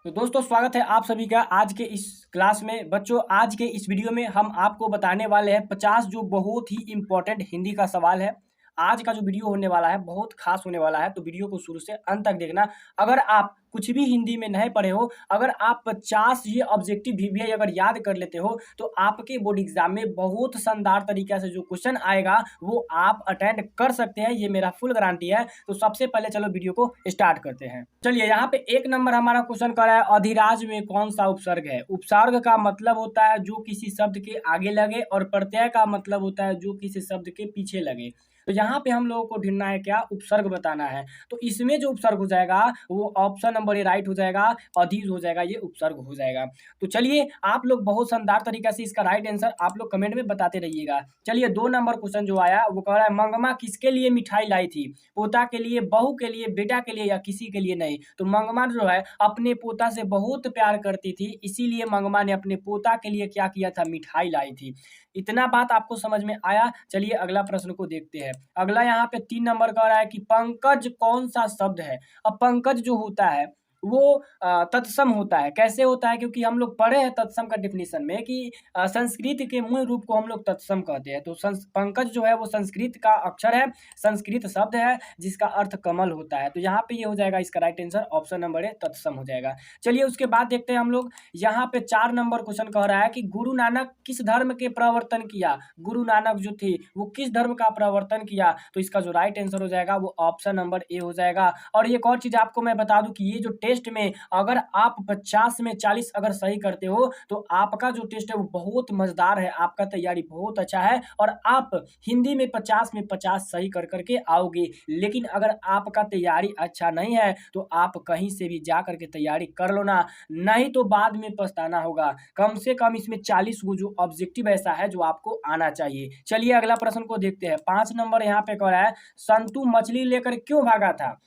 तो दोस्तों स्वागत है आप सभी का आज के इस क्लास में। बच्चों आज के इस वीडियो में हम आपको बताने वाले हैं 50 जो बहुत ही इंपॉर्टेंट हिंदी का सवाल है। आज का जो वीडियो होने वाला है बहुत खास होने वाला है, तो वीडियो को शुरू से अंत तक देखना। अगर आप कुछ भी हिंदी में नहीं पढ़े हो, अगर आप 50 ये ऑब्जेक्टिव वीवीआई अगर याद कर लेते हो तो आपके बोर्ड एग्जाम में बहुत शानदार तरीके से जो क्वेश्चन आएगा वो आप अटेंड कर सकते हैं, ये मेरा फुल गारंटी है। तो सबसे पहले चलो वीडियो को स्टार्ट करते हैं। चलिए यहाँ पे एक नंबर हमारा क्वेश्चन कर रहा है, अधिराज में कौन सा उपसर्ग है। उपसर्ग का मतलब होता है जो किसी शब्द के आगे लगे, और प्रत्यय का मतलब होता है जो किसी शब्द के पीछे लगे। तो यहाँ पे हम लोगों को ढूंढना है क्या, उपसर्ग बताना है। तो इसमें जो उपसर्ग हो जाएगा वो ऑप्शन नंबर ए राइट हो जाएगा, अधिज हो जाएगा, ये उपसर्ग हो जाएगा। तो चलिए आप लोग बहुत शानदार तरीके से इसका राइट आंसर आप लोग कमेंट में बताते रहिएगा। चलिए 2 नंबर क्वेश्चन जो आया वो कह रहा है, मंगमा किसके लिए मिठाई लाई थी। पोता के लिए, बहू के लिए, बेटा के लिए या किसी के लिए नहीं। तो मंगमा जो है अपने पोता से बहुत प्यार करती थी, इसीलिए मंगमा ने अपने पोता के लिए क्या किया था, मिठाई लाई थी। इतना बात आपको समझ में आया। चलिए अगला प्रश्न को देखते हैं। अगला यहाँ पे 3 नंबर का रहा है कि पंकज कौन सा शब्द है। अब पंकज जो होता है वो तत्सम होता है। कैसे होता है, क्योंकि हम लोग पढ़े हैं तत्सम का डिफिनीशन में कि संस्कृत के मूल रूप को हम लोग तत्सम कहते हैं। तो पंकज जो है वो संस्कृत का अक्षर है, संस्कृत शब्द है जिसका अर्थ कमल होता है। तो यहाँ पे ये हो जाएगा इसका right answer option number A तत्सम हो जाएगा। चलिए उसके बाद देखते हैं हम लोग। यहाँ पे 4 नंबर क्वेश्चन कह रहा है कि गुरु नानक किस धर्म के प्रवर्तन किया। गुरु नानक जो थे वो किस धर्म का प्रवर्तन किया। तो इसका जो राइट आंसर हो जाएगा वो ऑप्शन नंबर ए हो जाएगा। और एक और चीज आपको मैं बता दूं कि ये जो टेस्ट में अगर आप 50 में 40 अगर सही करते हो तो आपका जो टेस्ट है वो बहुत मजेदार है, आपका तैयारी बहुत अच्छा है और आप हिंदी में 50 में 50 सही कर करके आओगे। लेकिन अगर आपका तैयारी अच्छा नहीं है तो आप कहीं से भी जा करके तैयारी कर लो ना, नहीं तो बाद में पछताना होगा। कम से कम इसमें 40 वो जो ऑब्जेक्टिव ऐसा है जो आपको आना चाहिए। चलिए अगला प्रश्न को देखते हैं। 5 नंबर यहाँ पे कह रहा है, संतु मछली लेकर क्यों भागा था।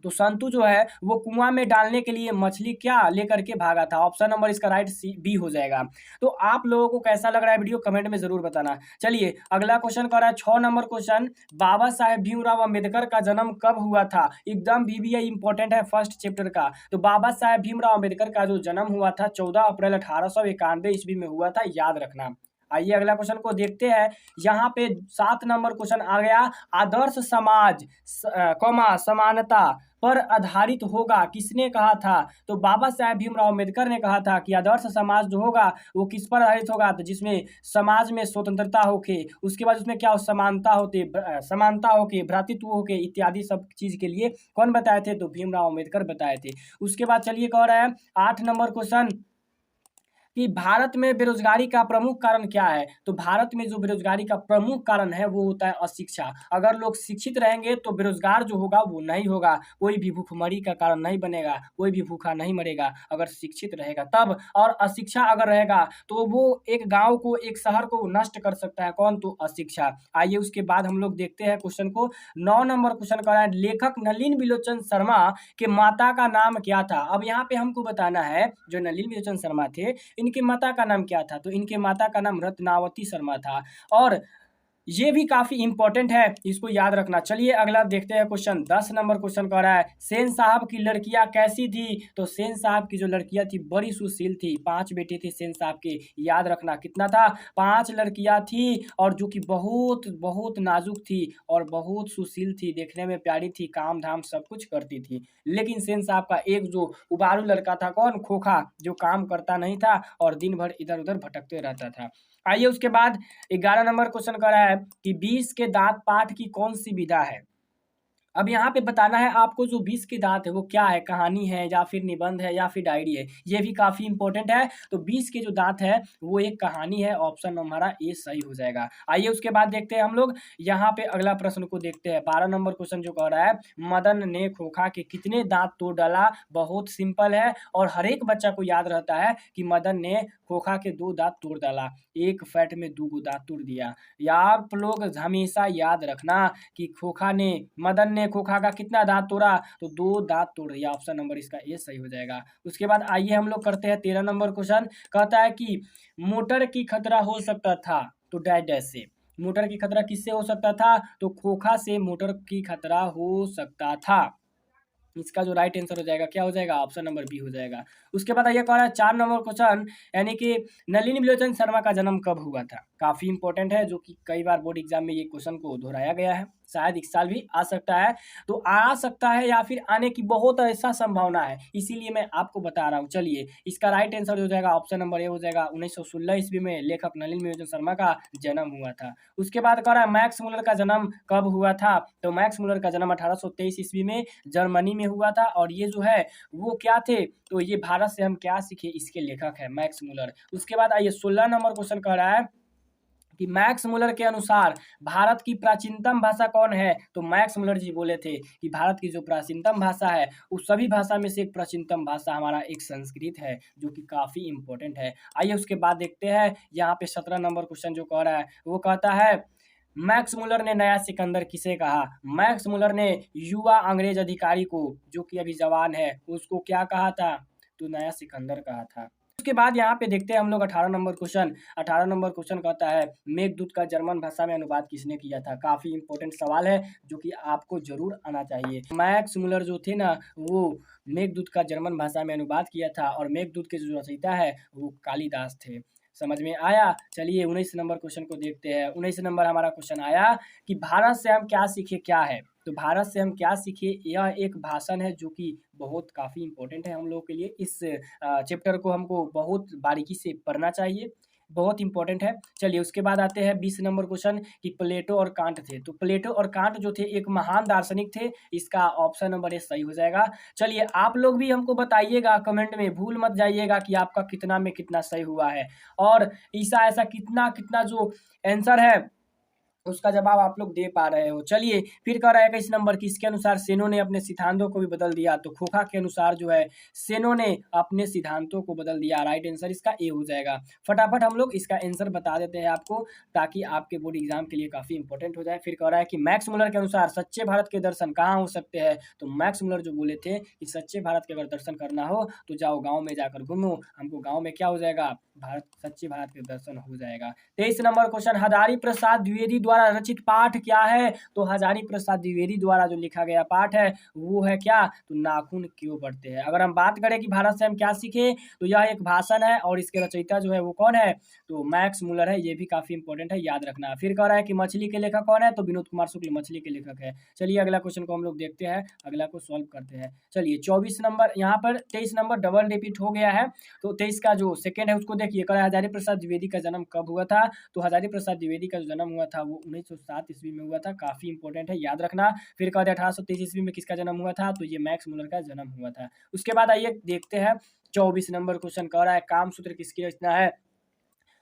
तो संतु जो है वो कुआं में डालने के लिए मछली क्या लेकर के भागा था। ऑप्शन नंबर इसका राइट सी बी हो जाएगा। तो आप लोगों को कैसा लग रहा है वीडियो कमेंट में जरूर बताना। चलिए अगला क्वेश्चन कर रहा है 6 नंबर क्वेश्चन, बाबा साहेब भीमराव अंबेडकर का जन्म कब हुआ था। एकदम वीवीआई इंपॉर्टेंट है फर्स्ट चैप्टर का। तो बाबा साहेब भीमराव अंबेडकर का जो जन्म हुआ था 14 अप्रैल 1891 ईस्वी में हुआ था, याद रखना। आइए अगला क्वेश्चन को देखते हैं। यहाँ पे 7 नंबर क्वेश्चन आ गया, आदर्श समाज समानता पर आधारित होगा किसने कहा था। तो बाबा साहेब भीमराव अम्बेडकर ने कहा था कि आदर्श समाज जो होगा वो किस पर आधारित होगा, तो जिसमें समाज में स्वतंत्रता होके, उसके बाद उसमें क्या हो, समानता होके, भ्रातृत्व होके इत्यादि सब चीज के लिए कौन बताए थे, तो भीमराव अम्बेडकर बताए थे। उसके बाद चलिए कह रहा है 8 नंबर क्वेश्चन कि भारत में बेरोजगारी का प्रमुख कारण क्या है। तो भारत में जो बेरोजगारी का प्रमुख कारण है वो होता है अशिक्षा। अगर लोग शिक्षित रहेंगे तो बेरोजगार जो होगा वो नहीं होगा, कोई भी भूखमरी का कारण नहीं बनेगा, कोई भी भूखा नहीं मरेगा अगर शिक्षित रहेगा तब। और अशिक्षा अगर रहेगा तो वो एक गांव को, एक शहर को नष्ट कर सकता है, कौन, तो अशिक्षा। आइए उसके बाद हम लोग देखते हैं क्वेश्चन को। 9 नंबर क्वेश्चन कर रहा है, लेखक नलिन बिलोचन शर्मा के माता का नाम क्या था। अब यहाँ पे हमको बताना है जो नलिन बिलोचन शर्मा थे इनके माता का नाम क्या था। तो इनके माता का नाम रत्नावती शर्मा था और ये भी काफी इंपॉर्टेंट है, इसको याद रखना। चलिए अगला देखते हैं क्वेश्चन। 10 नंबर क्वेश्चन कह रहा है, सेन साहब की लड़कियां कैसी थी। तो सेन साहब की जो लड़कियां थी बड़ी सुशील थी, 5 बेटे थे सेन साहब के, याद रखना कितना था, 5 लड़कियां थी और जो कि बहुत बहुत नाजुक थी और बहुत सुशील थी, देखने में प्यारी थी, काम धाम सब कुछ करती थी। लेकिन सेन साहब का एक जो उबारू लड़का था, कौन, खोखा, जो काम करता नहीं था और दिन भर इधर उधर भटकते रहता था। आइए उसके बाद 11 नंबर क्वेश्चन कर रहा है कि 20 के दांत पाठ की कौन सी विधा है। अब यहाँ पे बताना है आपको जो 20 के दांत है वो क्या है, कहानी है या फिर निबंध है या फिर डायरी है, ये भी काफी इंपॉर्टेंट है। तो 20 के जो दांत है वो एक कहानी है, ऑप्शन हमारा ए सही हो जाएगा। आइए उसके बाद देखते हैं हम लोग यहाँ पे अगला प्रश्न को देखते हैं। 12 नंबर क्वेश्चन जो कह रहा है, मदन ने खोखा के कितने दांत तोड़ डाला। बहुत सिंपल है और हर एक बच्चा को याद रहता है कि मदन ने खोखा के 2 दांत तोड़ डाला, एक फैट में 2 दांत तोड़ दिया। या आप लोग हमेशा याद रखना कि मदन ने खोखा का कितना दांत तोड़ा, तो 2 दांत तोड़ दिया, ऑप्शन नंबर इसका ए सही हो जाएगा। उसके बाद आइए हम लोग करते हैं 13 नंबर क्वेश्चन। कहता है कि मोटर की खतरा हो सकता था, तो डैश डैश से मोटर की खतरा किससे हो सकता था, तो खोखा से मोटर की खतरा हो सकता था। इसका जो राइट आंसर हो जाएगा क्या हो जाएगा, ऑप्शन नंबर बी हो जाएगा। उसके बाद ये कह रहा है 4 नंबर क्वेश्चन, यानी कि नलिनी विलोचन शर्मा का जन्म कब हुआ था। काफ़ी इंपॉर्टेंट है, जो कि कई बार बोर्ड एग्जाम में ये क्वेश्चन को दोहराया गया है, शायद इस साल भी आ सकता है। तो आ सकता है या फिर आने की बहुत ऐसा संभावना है, इसीलिए मैं आपको बता रहा हूँ। चलिए, इसका राइट आंसर हो जाएगा ऑप्शन नंबर ए हो जाएगा। 1916 ईस्वी में लेखक नलिनी विलोचन शर्मा का जन्म हुआ था। उसके बाद कह रहा है मैक्स मुलर का जन्म कब हुआ था। तो मैक्स मुलर का जन्म 1823 ईस्वी में जर्मनी में हुआ था। और ये जो है वो क्या थे, तो ये भारत से हम क्या सीखे, इसके लेखक है मैक्स मुलर। उसके बाद आइए 16 नंबर क्वेश्चन कह रहा है कि मैक्स मुलर के अनुसार भारत की प्राचीनतम भाषा कौन है। तो मैक्स मुलर जी बोले थे कि भारत की जो प्राचीनतम भाषा है, उस सभी भाषा में से एक प्राचीनतम भाषा हमारा एक संस्कृत है, जो कि काफ़ी इंपॉर्टेंट है। आइए उसके बाद देखते हैं यहाँ पे 17 नंबर क्वेश्चन जो कह रहा है वो कहता है मैक्स मुलर ने नया सिकंदर किसे कहा। मैक्स मुलर ने युवा अंग्रेज अधिकारी को, जो कि अभी जवान है, उसको क्या कहा था, तो नया सिकंदर कहा था। उसके बाद यहाँ पे देखते हैं हम लोग 18 नंबर क्वेश्चन। 18 नंबर क्वेश्चन कहता है मेघदूत का जर्मन भाषा में अनुवाद किसने किया था। काफ़ी इंपॉर्टेंट सवाल है, जो कि आपको जरूर आना चाहिए। मैक्स मुलर जो थे ना, वो मेघदूत का जर्मन भाषा में अनुवाद किया था, और मेघदूत के जो रचयिता है वो कालिदास थे। समझ में आया। चलिए 19 नंबर क्वेश्चन को देखते हैं। 19 नंबर हमारा क्वेश्चन आया कि भारत से हम क्या सीखे, क्या है। तो भारत से हम क्या सीखे, यह एक भाषण है जो कि बहुत काफ़ी इंपॉर्टेंट है हम लोगों के लिए। इस चैप्टर को हमको बहुत बारीकी से पढ़ना चाहिए, बहुत इंपॉर्टेंट है। चलिए उसके बाद आते हैं 20 नंबर क्वेश्चन कि प्लेटो और कांट थे। तो प्लेटो और कांट जो थे एक महान दार्शनिक थे, इसका ऑप्शन नंबर ए सही हो जाएगा। चलिए आप लोग भी हमको बताइएगा कमेंट में, भूल मत जाइएगा कि आपका कितना में कितना सही हुआ है, और ऐसा ऐसा कितना कितना जो आंसर है उसका जवाब आप लोग दे पा रहे हो। चलिए फिर कह रहा है 21 नंबर की इसके अनुसार सेनों ने अपने सिद्धांतों को भी बदल दिया। तो खोखा के अनुसार जो है सेनों ने अपने सिद्धांतों को बदल दिया। राइट आंसर इसका ए हो जाएगा। फटाफट हम लोग इसका आंसर बता देते हैं आपको, ताकि आपके बोर्ड एग्जाम के लिए काफ़ी इंपॉर्टेंट हो जाए। फिर कह रहा है कि मैक्स मुलर के अनुसार सच्चे भारत के दर्शन कहाँ हो सकते हैं। तो मैक्स मुलर जो बोले थे कि सच्चे भारत के अगर दर्शन करना हो तो जाओ गाँव में जाकर घूमो, हमको गाँव में क्या हो जाएगा, भारत, सच्चे भारत के दर्शन हो जाएगा। 23 नंबर क्वेश्चन हजारी प्रसाद द्विवेदी द्वारा रचित पाठ क्या है। तो हजारी प्रसाद द्विवेदी द्वारा जो लिखा गया पाठ है वो है क्या, तो नाखून क्यों बढ़ते हैं। अगर हम बात करें कि भारत से हम क्या सीखे, तो यह एक भाषण है, और इसके रचयिता जो है वो कौन है, तो मैक्स मुलर है। ये भी काफी इंपॉर्टेंट है, याद रखना। फिर कह रहा है कि मछली के लेखक कौन है, तो विनोद कुमार शुक्ल मछली के लेखक है। चलिए अगला क्वेश्चन को हम लोग देखते हैं, अगला को सॉल्व करते हैं। चलिए 24 नंबर, यहाँ पर 23 नंबर डबल रिपीट हो गया है, तो 23 का जो सेकेंड है उसको देखिए। कह रहा है हजारी प्रसाद द्विवेदी का जन्म कब हुआ था। तो हजारी प्रसाद द्विवेदी का जो जन्म हुआ था वो 1907 ईस्वी में हुआ था। काफी इंपॉर्टेंट है, याद रखना। फिर कहते हैं 1823 ईस्वी में किसका जन्म हुआ था, तो ये मैक्स मुलर का जन्म हुआ था। उसके बाद आइए देखते हैं 24 नंबर क्वेश्चन। कह रहा है कामसूत्र किसकी रचना है।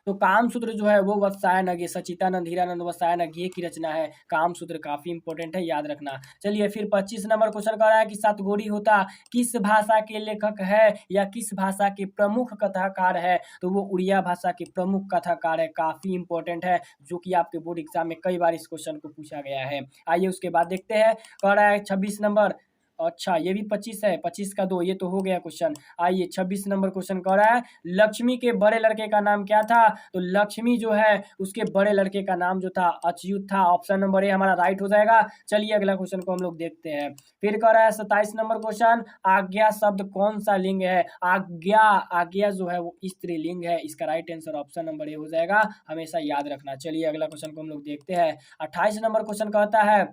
तो कामसूत्र जो है वो वत्सायन सचितानंद हीरानंद वत्सायन की रचना है। कामसूत्र काफी इंपॉर्टेंट है, याद रखना। चलिए फिर 25 नंबर क्वेश्चन कर रहा है कि सतगोरी होता किस भाषा के लेखक है या किस भाषा के प्रमुख कथाकार है। तो वो उड़िया भाषा के प्रमुख कथाकार है। काफी इंपॉर्टेंट है, जो कि आपके बोर्ड एग्जाम में कई बार इस क्वेश्चन को पूछा गया है। आइए उसके बाद देखते हैं। कह रहा है 26 नंबर, अच्छा ये भी 25 है, 25 का 2, ये तो हो गया क्वेश्चन। आइए 26 नंबर क्वेश्चन कह रहा है लक्ष्मी के बड़े लड़के का नाम क्या था। तो लक्ष्मी जो है उसके बड़े लड़के का नाम जो था अच्युत था। ऑप्शन नंबर ए हमारा राइट हो जाएगा। चलिए अगला क्वेश्चन को हम लोग देखते हैं। फिर कह रहा है 27 नंबर क्वेश्चन आज्ञा शब्द कौन सा लिंग है। आज्ञा, आज्ञा जो है वो स्त्रीलिंग है। इसका right answer option number A हो जाएगा, हमेशा याद रखना। चलिए अगला क्वेश्चन को हम लोग देखते हैं। 28 नंबर क्वेश्चन कहता है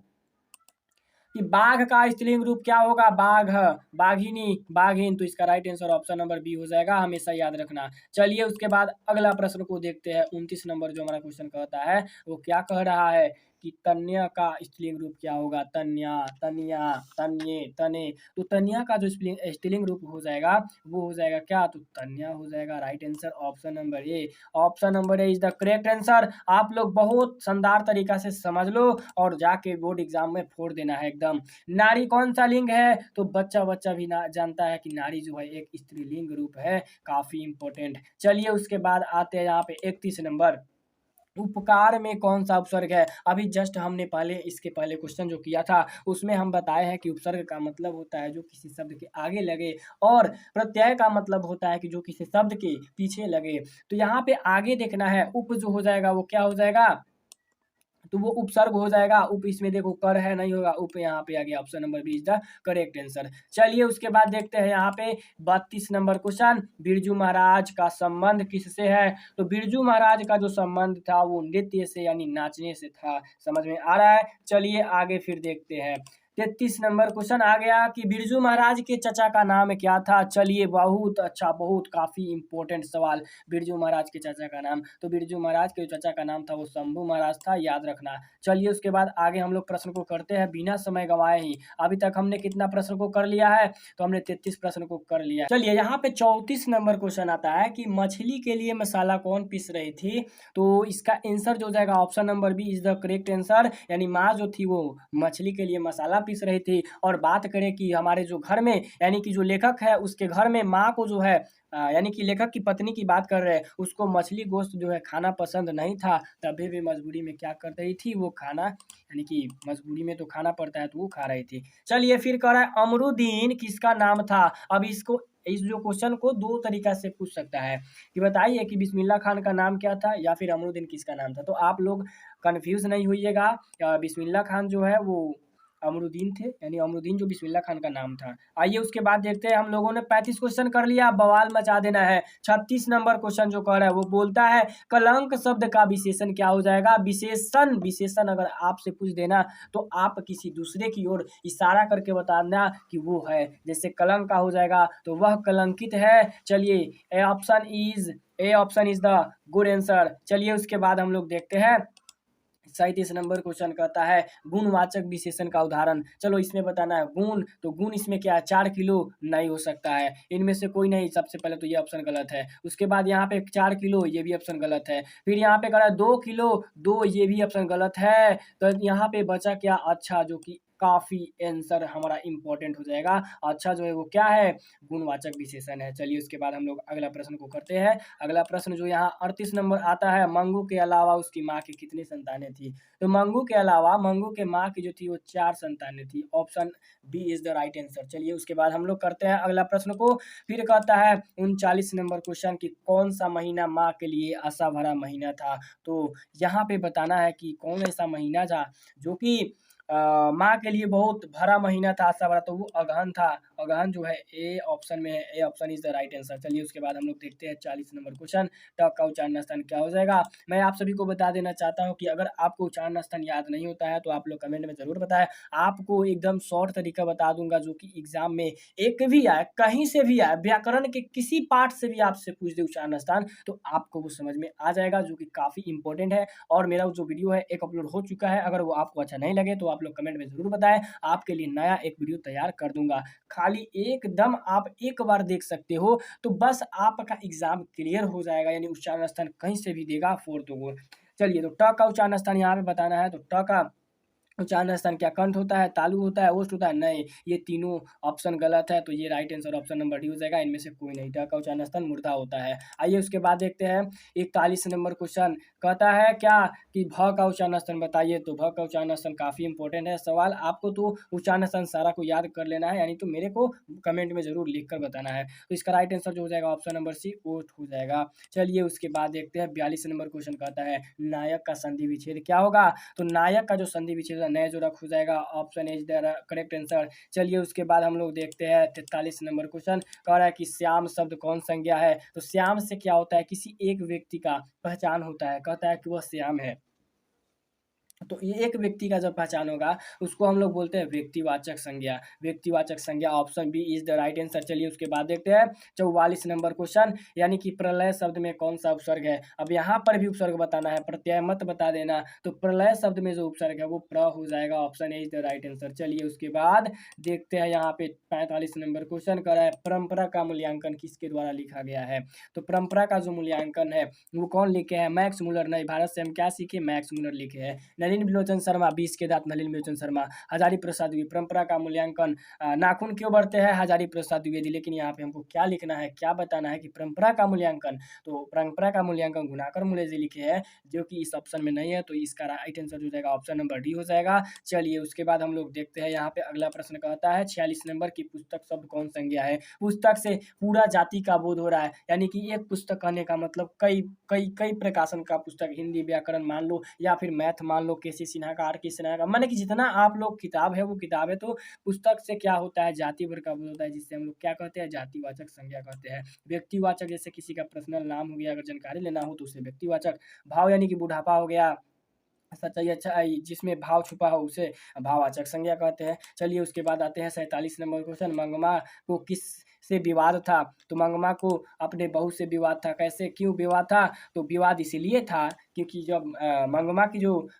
कि बाघ का स्त्रीलिंग रूप क्या होगा। बाघ, बाघिनी, बाघिन। तो इसका right answer option number B हो जाएगा, हमेशा याद रखना। चलिए उसके बाद अगला प्रश्न को देखते हैं। 29 नंबर जो हमारा क्वेश्चन कहता है वो क्या कह रहा है कि तन्या का स्त्रीलिंग रूप क्या होगा। तन्या, तनिया, तन्ये, तने। तो तन्या का जो स्त्रीलिंग रूप हो जाएगा वो हो जाएगा क्या, तो तन्या हो जाएगा। Right answer option number A. Option number A is the correct answer. आप लोग बहुत शानदार तरीका से समझ लो और जाके बोर्ड एग्जाम में फोड़ देना है एकदम। नारी कौन सा लिंग है, तो बच्चा बच्चा भी ना जानता है कि नारी जो है एक स्त्रीलिंग रूप है। काफी इंपॉर्टेंट। चलिए उसके बाद आते हैं यहाँ पे 31 नंबर, उपकार में कौन सा उपसर्ग है। अभी जस्ट हमने पहले इसके पहले क्वेश्चन जो किया था उसमें हम बताए हैं कि उपसर्ग का मतलब होता है जो किसी शब्द के आगे लगे, और प्रत्यय का मतलब होता है कि जो किसी शब्द के पीछे लगे। तो यहाँ पे आगे देखना है, उप जो हो जाएगा वो क्या हो जाएगा, तो वो उपसर्ग हो जाएगा। उप इसमें देखो कर है नहीं होगा, उप यहाँ पे आ गया। Option number B is the correct answer. चलिए उसके बाद देखते हैं यहाँ पे 32 नंबर क्वेश्चन, बिरजू महाराज का संबंध किससे है? तो बिरजू महाराज का जो संबंध था वो नृत्य से यानी नाचने से था। समझ में आ रहा है? चलिए आगे फिर देखते हैं। 33 नंबर क्वेश्चन आ गया कि बिरजू महाराज के चचा का नाम क्या था? चलिए बहुत अच्छा, बहुत काफी इंपॉर्टेंट सवाल। बिरजू महाराज के चाचा का नाम, तो बिरजू महाराज के चाचा का नाम था वो शंभू महाराज था, याद रखना। चलिए उसके बाद आगे हम लोग प्रश्न को करते हैं बिना समय गंवाए ही। अभी तक हमने कितना प्रश्न को कर लिया है? तो हमने 33 प्रश्न को कर लिया। चलिए यहाँ पे 34 नंबर क्वेश्चन आता है कि मछली के लिए मसाला कौन पीस रही थी? तो इसका आंसर जो हो जाएगा option number B is the correct answer, यानी माँ जो थी वो मछली के लिए मसाला पीस रही थी। और बात करें कि हमारे जो घर में यानी कि जो लेखक है उसके घर में माँ को जो है यानी कि लेखक की पत्नी की बात कर रहे हैं, उसको मछली गोश्त जो है खाना पसंद नहीं था, तभी भी मजबूरी में क्या कर रही थी वो खाना, यानी कि मजबूरी में तो खाना पड़ता है तो वो खा रही थी। चलिए फिर कह रहा है अमरुद्दीन किसका नाम था? अब इसको इस जो क्वेश्चन को दो तरीका से पूछ सकता है कि बताइए कि बिस्मिल्लाह खान का नाम क्या था या फिर अमरुद्दीन किसका नाम था। तो आप लोग कंफ्यूज नहीं होइएगा, बिस्मिल्लाह खान जो है वो अमरुद्दीन थे, यानी अमरुद्दीन जो बिस्मिल्लाह खान का नाम था। आइए उसके बाद देखते हैं, हम लोगों ने 35 क्वेश्चन कर लिया, बवाल मचा देना है। 36 नंबर क्वेश्चन जो कर रहा है वो बोलता है कलंक शब्द का विशेषण क्या हो जाएगा? विशेषण, विशेषण अगर आपसे पूछ देना तो आप किसी दूसरे की ओर इशारा करके बताना कि वो है। जैसे कलंक का हो जाएगा तो वह कलंकित है। चलिए A option is the good answer. चलिए उसके बाद हम लोग देखते हैं 37 नंबर क्वेश्चन कहता है गुणवाचक विशेषण का उदाहरण। चलो इसमें बताना है गुण, तो गुण इसमें क्या है? 4 किलो नहीं हो सकता है, इनमें से कोई नहीं। सबसे पहले तो ये ऑप्शन गलत है। उसके बाद यहाँ पे 4 किलो, ये भी ऑप्शन गलत है। फिर यहाँ पे कह रहा है 2 किलो 2, ये भी ऑप्शन गलत है। तो यहाँ पे बचा क्या? अच्छा, जो कि काफी आंसर हमारा इंपॉर्टेंट हो जाएगा। अच्छा जो है वो क्या है? गुणवाचक विशेषण है। चलिए उसके बाद हम लोग अगला प्रश्न को करते हैं। अगला प्रश्न जो यहाँ 38 नंबर आता है, मंगू के अलावा उसकी माँ की कितनी संतानें थी? तो मंगू के अलावा मंगू के माँ की जो थी वो 4 संतानें थी। Option B is the right answer. चलिए उसके बाद हम लोग करते हैं अगला प्रश्न को। फिर कहता है 39 नंबर क्वेश्चन की कौन सा महीना माँ के लिए आशा भरा महीना था? तो यहाँ पे बताना है कि कौन ऐसा महीना था जो कि माँ के लिए बहुत भरा महीना था, आशा भरा, तो वो अगहन था। अगहन जो है ए ऑप्शन में है, A option is the right answer. चलिए उसके बाद हम लोग देखते हैं 40 नंबर क्वेश्चन, ट का उच्चारण स्थान क्या हो जाएगा? मैं आप सभी को बता देना चाहता हूँ कि अगर आपको उच्चारण स्थान याद नहीं होता है तो आप लोग कमेंट में जरूर बताएं। आपको एकदम शॉर्ट तरीका बता दूंगा जो कि एग्जाम में एक भी आए, कहीं से भी आए, व्याकरण के किसी पार्ट से भी आपसे पूछ दे उच्चारण स्थान, तो आपको वो समझ में आ जाएगा, जो कि काफी इंपॉर्टेंट है। और मेरा जो वीडियो है एक अपलोड हो चुका है, अगर वो आपको अच्छा नहीं लगे तो आप लोग कमेंट में जरूर बताएं, आपके लिए नया एक वीडियो तैयार कर दूंगा। खाली एकदम आप एक बार देख सकते हो तो बस आपका एग्जाम क्लियर हो जाएगा, यानी उच्चारण स्थान कहीं से भी देगा फोर तो वो। चलिए तो ट का उच्चारण स्थान यहाँ पे बताना है, तो ट का उच्चारण स्थान क्या कंठ होता है, तालु होता है, ओष्ठ होता है? नहीं, ये तीनों ऑप्शन गलत है, तो ये right answer option number D हो जाएगा, इनमें से कोई नहीं। ट का उच्चारण स्थान मूर्धा होता है। आइए उसके बाद देखते हैं 41 नंबर क्वेश्चन कहता है क्या कि भ का उच्चारण स्थान बताइए। तो भ का उच्चारण स्थान काफी इंपॉर्टेंट है सवाल, आपको तो उच्चारण स्थान सारा को याद कर लेना है, यानी तो मेरे को कमेंट में जरूर लिख कर बताना है। तो इसका राइट आंसर जो हो जाएगा ऑप्शन नंबर सी, ओष्ठ हो जाएगा। चलिए उसके बाद देखते हैं 42 नंबर क्वेश्चन कहता है नायक का संधि विच्छेद क्या होगा? तो नायक का जो संधि विच्छेद नए जो रख हो जाएगा, option is the correct answer. चलिए उसके बाद हम लोग देखते हैं 43 नंबर क्वेश्चन कह रहा है कि श्याम शब्द कौन संज्ञा है? तो श्याम से क्या होता है? किसी एक व्यक्ति का पहचान होता है, कहता है कि वह श्याम है। तो ये एक व्यक्ति का जब पहचान होगा उसको हम लोग बोलते हैं व्यक्तिवाचक संज्ञा। व्यक्तिवाचक संज्ञा option B is the right answer. चलिए उसके बाद देखते हैं 44 नंबर क्वेश्चन, यानी कि प्रलय शब्द में कौन सा उपसर्ग है? अब यहाँ पर भी उपसर्ग बताना है, प्रत्यय मत बता देना। तो प्रलय शब्द में जो उपसर्ग है वो प्र हो जाएगा, option A is the right answer. चलिए उसके बाद देखते हैं यहाँ पे 45 नंबर क्वेश्चन कर रहा है परंपरा का मूल्यांकन किसके द्वारा लिखा गया है? तो परंपरा का जो मूल्यांकन है वो कौन लिखे हैं? Max Muller. नहीं, भारत से हम क्या सीखे? मैक्स मुलर लिखे हैं। नलिन विलोचन शर्मा, 20 के दांत नलिन विलोचन शर्मा। हजारी प्रसाद द्विवेदी। परंपरा का मूल्यांकन नाखून क्यों बढ़ते हैं? हजारी प्रसाद द्विवेदी। लेकिन यहाँ पे हमको क्या लिखना है, क्या बताना है कि परंपरा का मूल्यांकन, तो परंपरा का मूल्यांकन गुणाकर मूल्य जी लिखे हैं, जो कि इस ऑप्शन में नहीं है, तो इसका राइट आंसर हो जाएगा ऑप्शन नंबर डी हो जाएगा। चलिए उसके बाद हम लोग देखते हैं यहाँ पे अगला प्रश्न कहता है 46 नंबर की पुस्तक शब्द कौन संज्ञा है? पुस्तक से पूरा जाति का बोध हो रहा है, यानी कि एक पुस्तक कहने का मतलब कई कई कई प्रकाशन का पुस्तक, हिंदी व्याकरण मान लो या फिर मैथ मान लो, के.सी. सिन्हा का, आर.के. सिन्हा का, माने कि जितना आप लोग किताब है वो किताब है। तो पुस्तक से क्या होता है, जाति वर्ग का बोध होता है, जिससे हम लोग क्या कहते हैं, जातिवाचक संज्ञा कहते हैं। व्यक्तिवाचक, जैसे किसी का पर्सनल नाम हो गया, अगर जानकारी लेना हो तो उसे व्यक्तिवाचक। भाव यानी कि बुढ़ापा हो गया, सच्चाई, अच्छाई जिसमें भाव छुपा हो उसे भाववाचक संज्ञा कहते हैं। चलिए उसके बाद आते हैं 47 नंबर क्वेश्चन। मंगमा को किस से विवाद था? तो मंगमा को अपने बहू से विवाद था। कैसे, क्यों विवाद था? तो विवाद इसीलिए था क्योंकि जब मंगमा की जो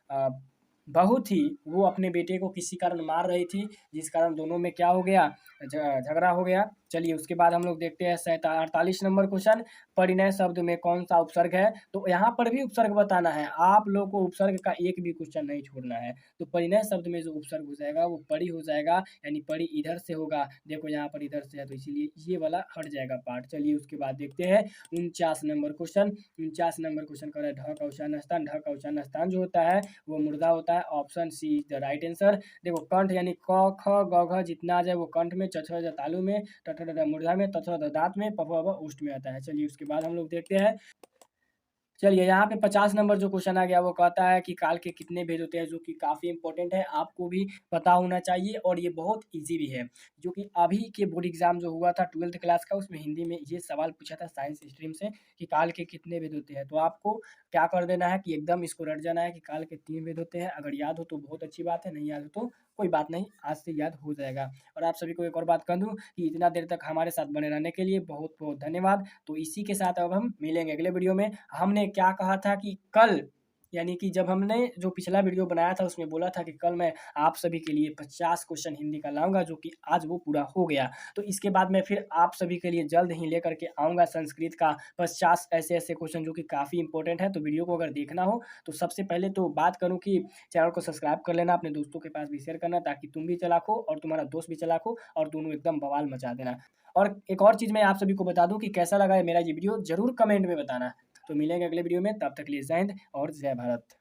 बहू थी वो अपने बेटे को किसी कारण मार रही थी, जिस कारण दोनों में क्या हो गया, झगड़ा हो गया। चलिए उसके बाद हम लोग देखते हैं 48 नंबर क्वेश्चन। परिणय शब्द में कौन सा उपसर्ग है? तो यहाँ पर भी उपसर्ग बताना है आप लोग को, उपसर्ग का एक भी क्वेश्चन नहीं छोड़ना है। तो परिणय शब्द में जो उपसर्ग हो जाएगा वो परि हो जाएगा, यानी परि इधर से होगा। देखो यहाँ पर इधर से है तो इसीलिए ये वाला हट जाएगा पार्ट। चलिए उसके बाद देखते हैं 49 नंबर क्वेश्चन। 49 नंबर क्वेश्चन कर रहा है ढ का उच्चारण स्थान। ढ का उच्चारण स्थान जो होता है वो मुर्दा होता है। Option C is the right answer. देखो कंठ यानी क ख ग घ जितना आ जाए वो कंठ में, च छ ज तालु में, ट ठ ड ढ मूर्धा में, त थ द दांत में, प फ ब ओष्ठ में आता है। चलिए उसके बाद हम लोग देखते हैं, चलिए यहाँ पे 50 नंबर जो क्वेश्चन आ गया वो कहता है कि काल के कितने भेद होते हैं, जो कि काफ़ी इंपॉर्टेंट है, आपको भी पता होना चाहिए और ये बहुत इजी भी है। जो कि अभी के बोर्ड एग्जाम जो हुआ था 12th क्लास का, उसमें हिंदी में ये सवाल पूछा था साइंस स्ट्रीम से कि काल के कितने भेद होते हैं। तो आपको क्या कर देना है कि एकदम इसको रट जाना है कि काल के 3 भेद होते हैं। अगर याद हो तो बहुत अच्छी बात है, नहीं याद हो तो कोई बात नहीं, आज से याद हो जाएगा। और आप सभी को एक और बात कह दूँ कि इतना देर तक हमारे साथ बने रहने के लिए बहुत बहुत धन्यवाद। तो इसी के साथ अब हम मिलेंगे अगले वीडियो में। हमने क्या कहा था कि कल, यानी कि जब हमने जो पिछला वीडियो बनाया था उसमें बोला था कि कल मैं आप सभी के लिए 50 क्वेश्चन हिंदी का लाऊंगा, जो कि आज वो पूरा हो गया। तो इसके बाद मैं फिर आप सभी के लिए जल्द ही लेकर के आऊँगा संस्कृत का 50 ऐसे-ऐसे क्वेश्चन जो कि काफ़ी इंपॉर्टेंट है। तो वीडियो को अगर देखना हो तो सबसे पहले तो बात करूँ कि चैनल को सब्सक्राइब कर लेना, अपने दोस्तों के पास भी शेयर करना, ताकि तुम भी चालाक हो और तुम्हारा दोस्त भी चालाक हो और दोनों एकदम बवाल मचा देना। और एक और चीज़ मैं आप सभी को बता दूँ कि कैसा लगा है मेरा ये वीडियो, ज़रूर कमेंट में बताना। तो मिलेंगे अगले वीडियो में, तब तक के लिए जय हिंद और जय भारत।